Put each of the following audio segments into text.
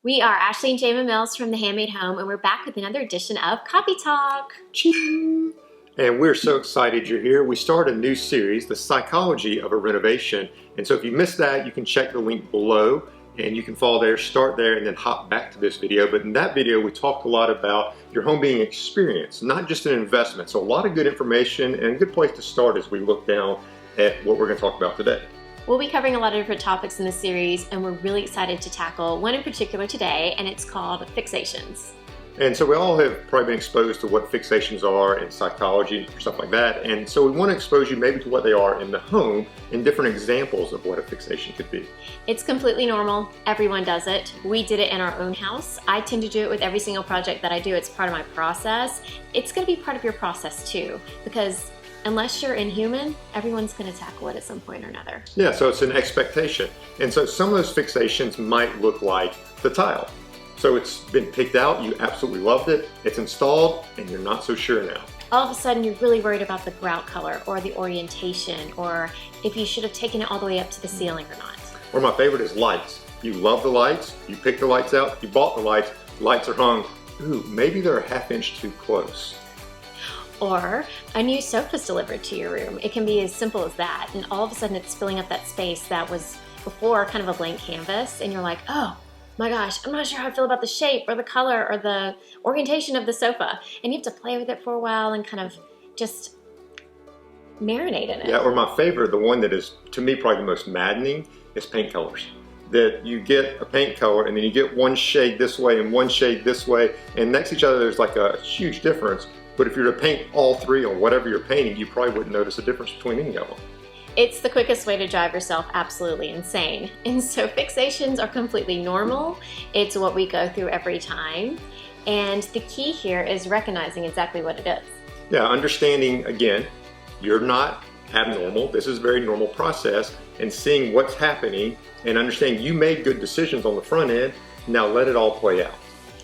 We are Ashley and Jayma Mills from the Handmade Home, and we're back with another edition of Coffee Talk. Ching! And we're so excited you're here. We started a new series, The Psychology of a Renovation. And so if you missed that, you can check the link below and you can follow there, start there, and then hop back to this video. But in that video, we talked a lot about your home being an experience, not just an investment. So a lot of good information and a good place to start as we look down at what we're going to talk about today. We'll be covering a lot of different topics in this series, and we're really excited to tackle one in particular today, and it's called fixations. And so we all have probably been exposed to what fixations are in psychology, stuff like that. And so we want to expose you maybe to what they are in the home and different examples of what a fixation could be. It's completely normal. Everyone does it. We did it in our own house. I tend to do it with every single project that I do. It's part of my process. It's going to be part of your process too, because unless you're inhuman, everyone's going to tackle it at some point or another. Yeah, so it's an expectation. And so some of those fixations might look like the tile. So it's been picked out, you absolutely loved it, it's installed, and you're not so sure now. All of a sudden, you're really worried about the grout color or the orientation, or if you should have taken it all the way up to the ceiling or not. Or my favorite is lights. You love the lights, you picked the lights out, you bought the lights are hung. Ooh, maybe they're a half inch too close. Or a new sofa's delivered to your room. It can be as simple as that, and all of a sudden it's filling up that space that was before kind of a blank canvas, and you're like, oh my gosh, I'm not sure how I feel about the shape or the color or the orientation of the sofa. And you have to play with it for a while and kind of just marinate in it. Yeah, or my favorite, the one that is, to me, probably the most maddening, is paint colors. That you get a paint color and then you get one shade this way and one shade this way, and next to each other there's like a huge difference. But if you were to paint all three on whatever you're painting, you probably wouldn't notice a difference between any of them. It's the quickest way to drive yourself absolutely insane. And so fixations are completely normal. It's what we go through every time. And the key here is recognizing exactly what it is. Yeah, understanding, again, you're not abnormal. This is a very normal process, and seeing what's happening and understanding you made good decisions on the front end. Now let it all play out.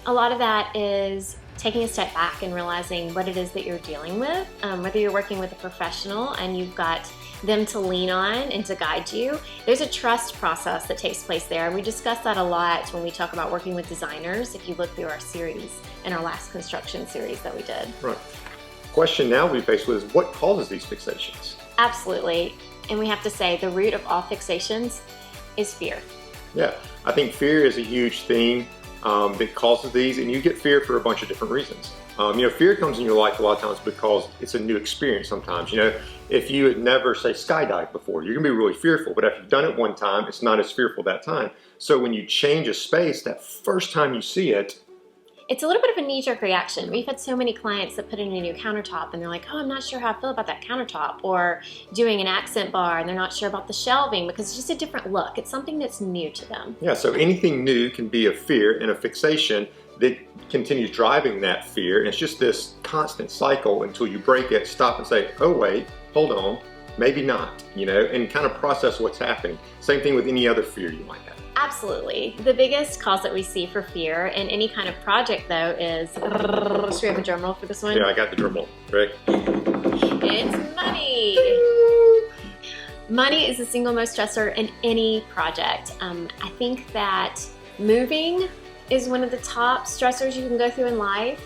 A lot of that is taking a step back and realizing what it is that you're dealing with, whether you're working with a professional and you've got them to lean on and to guide you. There's a trust process that takes place there, and we discuss that a lot when we talk about working with designers, if you look through our series and our last construction series that we did. Right. The question now we face with is what causes these fixations? Absolutely, and we have to say the root of all fixations is fear. Yeah, I think fear is a huge theme that causes these, and you get fear for a bunch of different reasons. Fear comes in your life a lot of times because it's a new experience sometimes. If you had never, say, skydived before, you're gonna be really fearful, but if you've done it one time, it's not as fearful that time. So when you change a space, that first time you see it, it's a little bit of a knee-jerk reaction. We've had so many clients that put in a new countertop and they're like, oh, I'm not sure how I feel about that countertop, or doing an accent bar and they're not sure about the shelving because it's just a different look. It's something that's new to them. Yeah, so anything new can be a fear and a fixation that continues driving that fear. And it's just this constant cycle until you break it, stop and say, oh wait, hold on, maybe not, and kind of process what's happening. Same thing with any other fear you might have. Absolutely. The biggest cause that we see for fear in any kind of project, though, is... Should we have a drum roll for this one? Yeah, I got the drum roll. Ready? It's money. Money is the single most stressor in any project. I think that moving is one of the top stressors you can go through in life.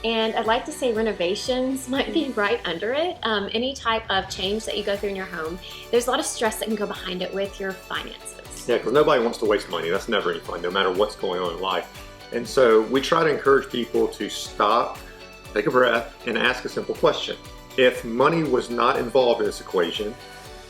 And I'd like to say renovations might be right under it. Any type of change that you go through in your home, there's a lot of stress that can go behind it with your finances. Yeah, because nobody wants to waste money. That's never any fun, no matter what's going on in life. And so we try to encourage people to stop, take a breath, and ask a simple question. If money was not involved in this equation,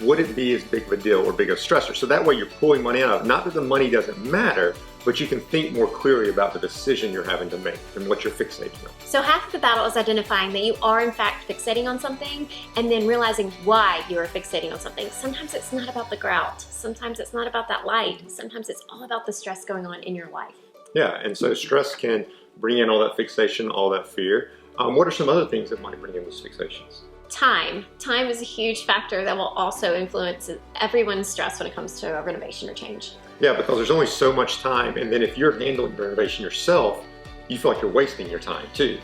would it be as big of a deal or big of a stressor? So that way you're pulling money out of it. Not that the money doesn't matter, but you can think more clearly about the decision you're having to make and what you're fixating on. So half of the battle is identifying that you are in fact fixating on something, and then realizing why you are fixating on something. Sometimes it's not about the grout. Sometimes it's not about that light. Sometimes it's all about the stress going on in your life. Yeah, and so stress can bring in all that fixation, all that fear. What are some other things that might bring in those fixations? Time. Time is a huge factor that will also influence everyone's stress when it comes to a renovation or change. Yeah, because there's only so much time, and then if you're handling the renovation yourself, you feel like you're wasting your time too.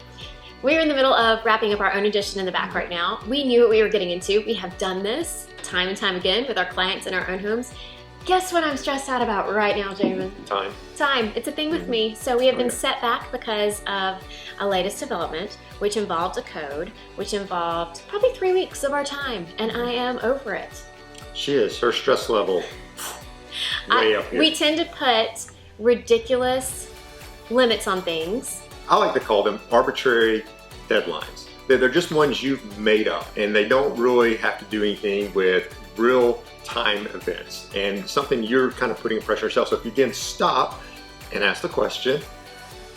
We're in the middle of wrapping up our own addition in the back right now. We knew what we were getting into. We have done this time and time again with our clients in our own homes. Guess what I'm stressed out about right now, Jamin? Time. Time. It's a thing with me. So we have been set back because of a latest development, which involved a code, which involved probably 3 weeks of our time, and I am over it. She is. Her stress level way up here. We tend to put ridiculous limits on things. I like to call them arbitrary deadlines. They're just ones you've made up, and they don't really have to do anything with real time events and something you're kind of putting pressure on yourself. So if you again stop and ask the question,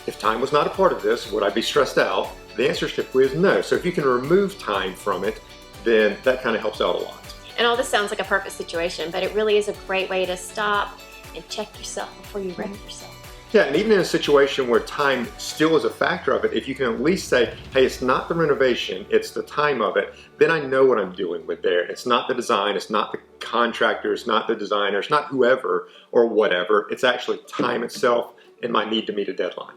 if time was not a part of this, would I be stressed out? The answer typically is no. So if you can remove time from it, then that kind of helps out a lot. And all this sounds like a perfect situation, but it really is a great way to stop and check yourself before you wreck yourself. Yeah, and even in a situation where time still is a factor of it, if you can at least say, hey, it's not the renovation, it's the time of it, then I know what I'm dealing with there. It's not the design, it's not the contractor, it's not the designer, it's not whoever or whatever. It's actually time itself and my need to meet a deadline.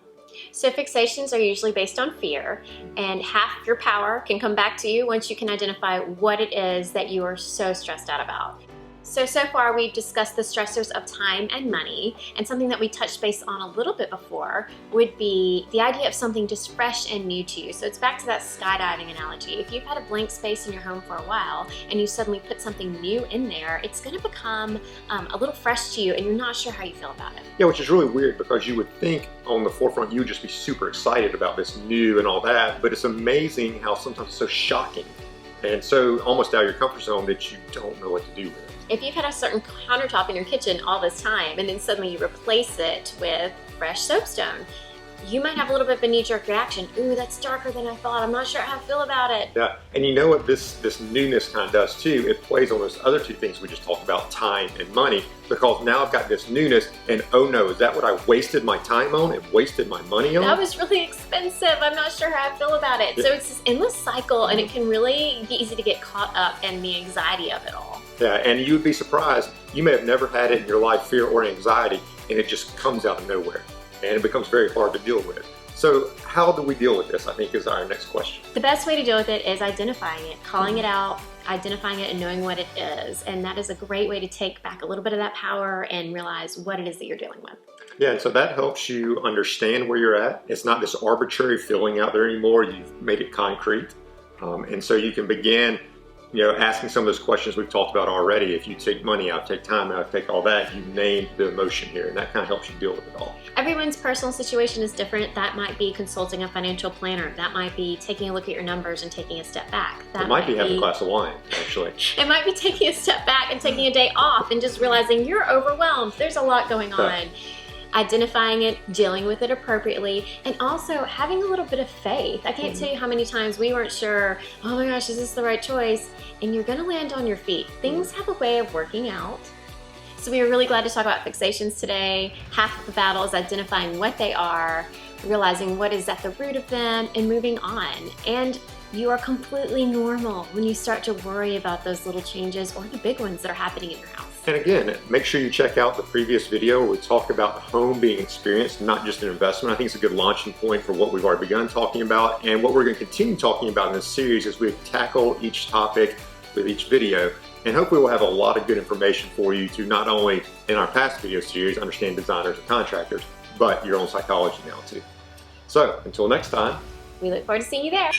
So fixations are usually based on fear, and half your power can come back to you once you can identify what it is that you are so stressed out about. So far we've discussed the stressors of time and money, and something that we touched base on a little bit before would be the idea of something just fresh and new to you. So it's back to that skydiving analogy. If you've had a blank space in your home for a while and you suddenly put something new in there, it's going to become a little fresh to you, and you're not sure how you feel about it. Yeah, which is really weird because you would think on the forefront you would just be super excited about this new and all that, but it's amazing how sometimes it's so shocking and so almost out of your comfort zone that you don't know what to do with it. If you've had a certain countertop in your kitchen all this time and then suddenly you replace it with fresh soapstone, you might have a little bit of a knee-jerk reaction. Ooh, that's darker than I thought. I'm not sure how I feel about it. Yeah, and you know what this newness kind of does too? It plays on those other two things we just talked about, time and money, because now I've got this newness and oh no, is that what I wasted my time on and wasted my money on? That was really expensive. I'm not sure how I feel about it. Yeah. So it's this endless cycle, and it can really be easy to get caught up in the anxiety of it all. Yeah, and you would be surprised. You may have never had it in your life, fear or anxiety, and it just comes out of nowhere. And it becomes very hard to deal with. So how do we deal with this, I think, is our next question. The best way to deal with it is identifying it, calling it out, identifying it and knowing what it is. And that is a great way to take back a little bit of that power and realize what it is that you're dealing with. Yeah, and so that helps you understand where you're at. It's not this arbitrary feeling out there anymore. You've made it concrete. And so you can begin asking some of those questions we've talked about already. If you take money out, take time out, take all that, you name the emotion here, and that kind of helps you deal with it all. Everyone's personal situation is different. That might be consulting a financial planner. That might be taking a look at your numbers and taking a step back. It might be having a glass of wine, actually. It might be taking a step back and taking a day off and just realizing you're overwhelmed. There's a lot going on. Identifying it, dealing with it appropriately, and also having a little bit of faith. I can't tell you how many times we weren't sure, oh my gosh, is this the right choice? And you're gonna land on your feet. Things have a way of working out. So we are really glad to talk about fixations today. Half of the battle is identifying what they are, realizing what is at the root of them, and moving on. And you are completely normal when you start to worry about those little changes or the big ones that are happening in your house. And again, make sure you check out the previous video where we talk about the home being experienced, not just an investment. I think it's a good launching point for what we've already begun talking about, and what we're going to continue talking about in this series as we tackle each topic with each video. And hopefully we'll have a lot of good information for you to not only, in our past video series, understand designers and contractors, but your own psychology now too. So until next time, we look forward to seeing you there.